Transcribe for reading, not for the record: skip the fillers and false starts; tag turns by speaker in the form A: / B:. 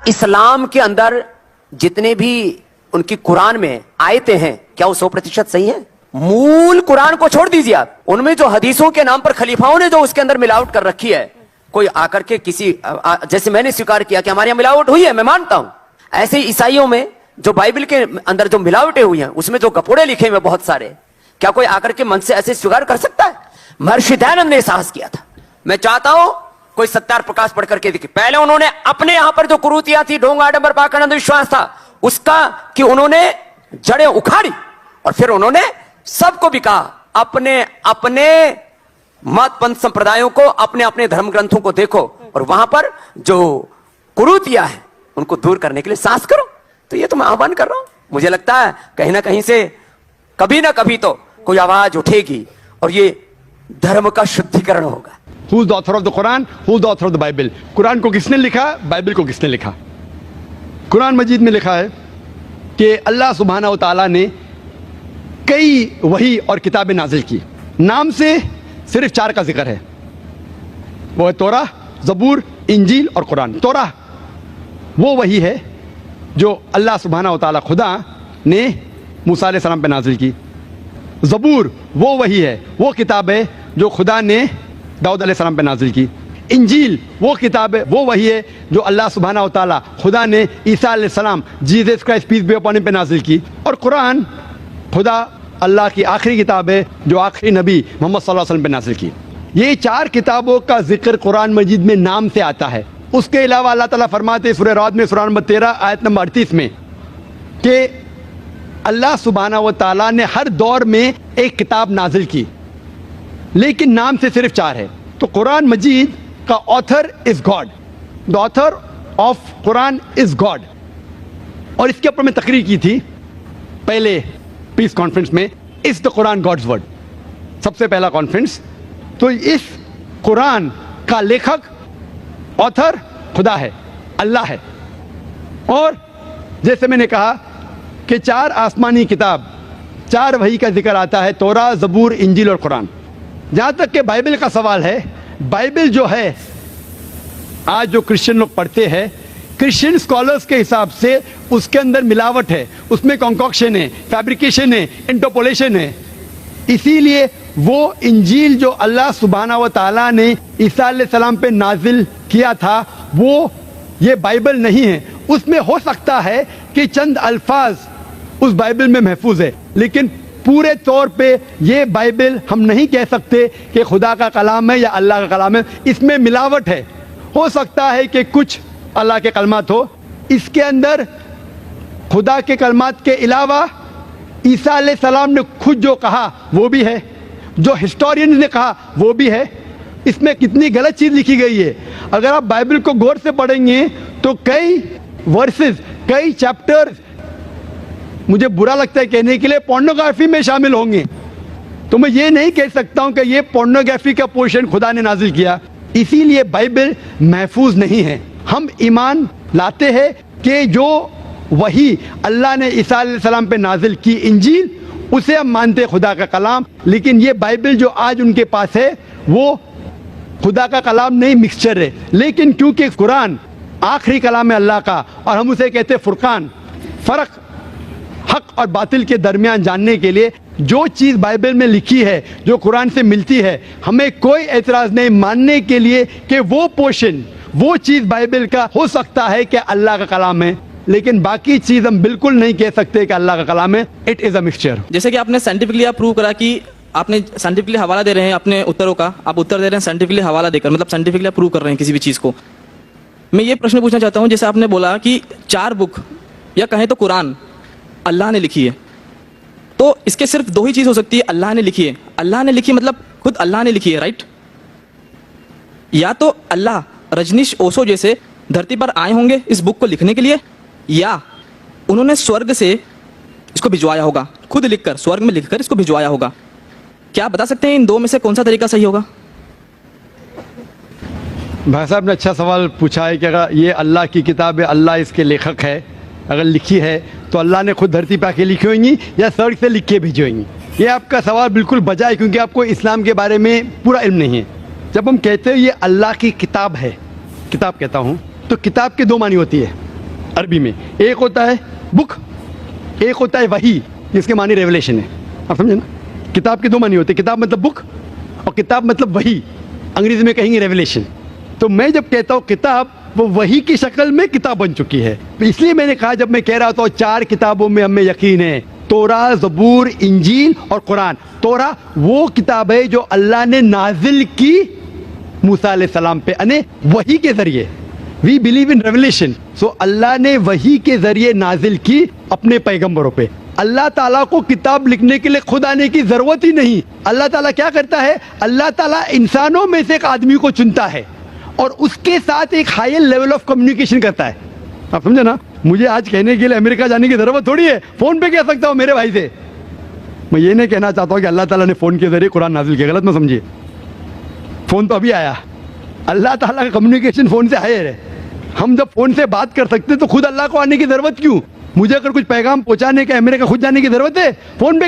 A: اسلام کے اندر جتنے بھی ان کی قرآن میں آیتیں ہیں کیا وہ 100% صحیح ہیں؟ مول قرآن کو چھوڑ دیجیے آپ، ان میں جو حدیثوں کے نام پر خلیفاؤں نے جو اس کے اندر ملاوٹ کر رکھی ہے، کوئی آ کر کے کسی جیسے میں نے سویکار کیا کہ ہمارے یہاں ملاوٹ ہوئی ہے، میں مانتا ہوں، ایسے ہی عیسائیوں میں جو بائبل کے اندر جو ملاوٹیں ہوئی ہیں اس میں جو گپوڑے لکھے ہوئے بہت سارے، کیا کوئی آ کر کے من سے ایسے سویکار کر سکتا ہے؟ مہرشی دیانند نے احساس کیا تھا. میں چاہتا ہوں کوئی ستیار پرکاش پڑھ کر کے دیکھیں. پہلے انہوں نے اپنے یہاں پر جو کروتیاں تھی، ڈھونگ آڈمبر پاکھنڈ وشواس تھا، اس کا کہ انہوں نے جڑیں اکھاڑی اور پھر انہوں نے سب کو بھی کہا اپنے اپنے مت پنتھ سمپردایوں کو، اپنے اپنے دھرم گرنتھوں کو دیکھو اور وہاں پر جو کروتیاں ہیں ان کو دور کرنے کے لیے سانس کرو. تو یہ تو میں آہوان کر رہا ہوں. مجھے لگتا ہے کہیں نہ کہیں سے کبھی نہ کبھی تو کوئی آواز اٹھے گی اور یہ دھرم کا شدھیکرن ہوگا.
B: Who is the author of the Quran? Who is the author of the Bible? قرآن کو کس نے لکھا؟ بائبل کو کس نے لکھا؟ قرآن مجید میں لکھا ہے کہ اللہ سبحانہ و تعالیٰ نے کئی وحی اور کتابیں نازل کی. نام سے صرف 4 کا ذکر ہے، وہ ہے توراہ، زبور، انجیل اور قرآن. توراہ وہ وحی ہے جو اللہ سبحانہ و تعالیٰ خدا نے موسیٰ علیہ السلام پہ نازل کی. زبور وہ وحی ہے، وہ کتاب ہے جو خدا نے داؤد علیہ السلام پہ نازل کی. انجیل وہ کتاب ہے، وہ وحی ہے جو اللہ سبحانہ و تعالیٰ خدا نے عیسیٰ علیہ السلام Jesus Christ peace be upon him پہ نازل کی. اور قرآن خدا اللہ کی آخری کتاب ہے جو آخری نبی محمد صلی اللہ علیہ وسلم پہ نازل کی. یہ 4 کتابوں کا ذکر قرآن مجید میں نام سے آتا ہے. اس کے علاوہ اللہ تعالیٰ فرماتے سورہ رعد میں سورہ نمبر 13 آیت نمبر 38 میں کہ اللہ سبحانہ و تعالیٰ نے ہر دور میں ایک کتاب نازل کی لیکن نام سے صرف 4 ہے. تو قرآن مجید کا author is God. The author of Quran is God. اور اس کے اوپر میں تقریر کی تھی پہلے پیس کانفرنس میں، اس دا قرآن گاڈز ورڈ، سب سے پہلا کانفرنس. تو اس قرآن کا لیکھک آتھر خدا ہے، اللہ ہے. اور جیسے میں نے کہا کہ 4 آسمانی کتاب، 4 وحی کا ذکر آتا ہے، توراہ، زبور، انجیل اور قرآن. جہاں تک کہ بائبل کا سوال ہے، بائبل جو ہے آج جو کرسچن لوگ پڑھتے ہیں، کرسچن اسکالرس کے حساب سے اس کے اندر ملاوٹ ہے، اس میں کنکاکشن ہے، فیبریکیشن ہے، انٹرپولیشن ہے. اسی لیے وہ انجیل جو اللہ سبحانہ و تعالیٰ نے عیسیٰ علیہ السلام پہ نازل کیا تھا وہ یہ بائبل نہیں ہے. اس میں ہو سکتا ہے کہ چند الفاظ اس بائبل میں محفوظ ہے، لیکن پورے طور پہ یہ بائبل ہم نہیں کہہ سکتے کہ خدا کا کلام ہے یا اللہ کا کلام ہے. اس میں ملاوٹ ہے. ہو سکتا ہے کہ کچھ اللہ کے کلمات ہو، اس کے اندر خدا کے کلمات کے علاوہ عیسیٰ علیہ السلام نے خود جو کہا وہ بھی ہے، جو ہسٹورین نے کہا وہ بھی ہے. اس میں کتنی غلط چیز لکھی گئی ہے. اگر آپ بائبل کو غور سے پڑھیں گے تو کئی ورسز، کئی چیپٹر مجھے برا لگتا ہے کہنے کے لیے پورنوگرافی میں شامل ہوں گے. تو میں یہ نہیں کہہ سکتا ہوں کہ یہ پورنوگرافی کا پورشن خدا نے نازل کیا. اسی لیے بائبل محفوظ نہیں ہے. ہم ایمان لاتے ہیں کہ جو وہی اللہ نے عیسیٰ علیہ السلام پہ نازل کی انجیل، اسے ہم مانتے خدا کا کلام. لیکن یہ بائبل جو آج ان کے پاس ہے وہ خدا کا کلام نہیں، مکسچر ہے. لیکن کیونکہ قرآن آخری کلام ہے اللہ کا اور ہم اسے کہتے فرقان، فرق حق اور باطل کے درمیان جاننے کے لیے جو چیز بائبل میں لکھی ہے، جو قرآن سے ملتی ہے، ہمیں کوئی اعتراض نہیں ماننے کے لیے کہ وہ پورشن، وہ چیز بائبل کا ہو سکتا ہے کہ اللہ کا کلام ہے، لیکن باقی چیز ہم بالکل نہیں کہہ سکتے کہ اللہ کا کلام ہے. It is a mixture.
C: جیسے کہ آپ نے سائنٹیفکلی آپ پروو کرا کہ آپ نے سائنٹیفکلی حوالہ دے رہے ہیں اپنے اتروں کا، آپ اتر دے رہے ہیں سائنٹیفکلی حوالہ دے کر، مطلب سائنٹیفکلی آپ پروو کر رہے ہیں کسی بھی چیز کو. میں یہ پرشن پوچھنا چاہتا ہوں، جیسے آپ نے بولا کہ 4 بک یا کہیں تو قرآن اللہ نے لکھی ہے، تو اس کے صرف 2 ہی چیز ہو سکتی ہے، اللہ نے لکھی ہے. اللہ نے لکھی مطلب خود اللہ نے لکھی ہے، رائٹ؟ یا تو اللہ رجنیش اوسو جیسے دھرتی پر آئے ہوں گے اس بک کو لکھنے کے لیے، یا انہوں نے سورگ سے اس کو بھجوایا ہوگا، خود لکھ کر سورگ میں لکھ کر اس کو بھجوایا ہوگا. کیا آپ بتا سکتے ہیں ان 2 میں سے کون سا طریقہ صحیح ہوگا؟
B: بھائی صاحب نے اچھا سوال پوچھا ہے کہ اگر یہ اللہ کی کتاب ہے، اللہ اس کے لیکھک ہے، اگر لکھی ہے تو اللہ نے خود دھرتی پہ آ کے لکھی ہوئیں گی یا سرگ سے لکھ کے بھیجی ہوئیں گی؟ یہ آپ کا سوال بالکل بجا ہے، کیونکہ آپ کو اسلام کے بارے میں پورا علم نہیں ہے. جب ہم کہتے ہیں یہ اللہ کی کتاب ہے، کتاب کہتا ہوں، تو کتاب کے 2 معنی ہوتی ہے. عربی میں. ایک ہوتا ہے بک, ایک ہوتا ہے وحی, جس کے معنی ریولیشن ہے. آپ سمجھے نا, کتاب کے دو معنی ہوتے ہیں, کتاب مطلب بک اور کتاب مطلب وحی, انگریزی میں کہیں گے ریولیشن. تو میں جب کہتا ہوں کتاب, وہ وحی کی شکل میں کتاب بن چکی ہے. اس لیے میں نے کہا, جب میں کہہ رہا تھا 4 کتابوں میں ہمیں یقین ہے, توراہ, زبور, انجیل اور قرآن. توراہ وہ کتاب ہے جو اللہ نے نازل کی موسیٰ علیہ السلام پہ, یعنی وحی کے ذریعے. We believe in revelation. سو اللہ نے وحی کے ذریعے نازل کی اپنے پیغمبروں پہ. اللہ تعالیٰ کو کتاب لکھنے کے لیے خود آنے کی ضرورت ہی نہیں. اللہ تعالیٰ کیا کرتا ہے, اللہ تعالیٰ انسانوں میں سے ایک آدمی کو چنتا ہے اور اس کے ساتھ ایک ہائر لیول آف کمیونیکیشن کرتا ہے. آپ سمجھے نا, مجھے آج کہنے کے لیے امریکہ جانے کی ضرورت تھوڑی ہے, فون پہ کہہ سکتا ہوں میرے بھائی سے. میں یہ نہیں کہنا چاہتا ہوں کہ اللہ تعالیٰ نے فون کے ذریعے قرآن نازل کیا, غلط نہ سمجھیے. فون تو ابھی آیا, اللہ تعالیٰ کا کمیونیکیشن فون سے ہائر ہے. ہم جب فون سے بات کر سکتے تو خود اللہ کو آنے کی ضرورت کیوں؟ مجھے اگر کچھ پیغام پہنچانے کا امریکہ خود جانے کی ضرورت ہے؟ فون پہ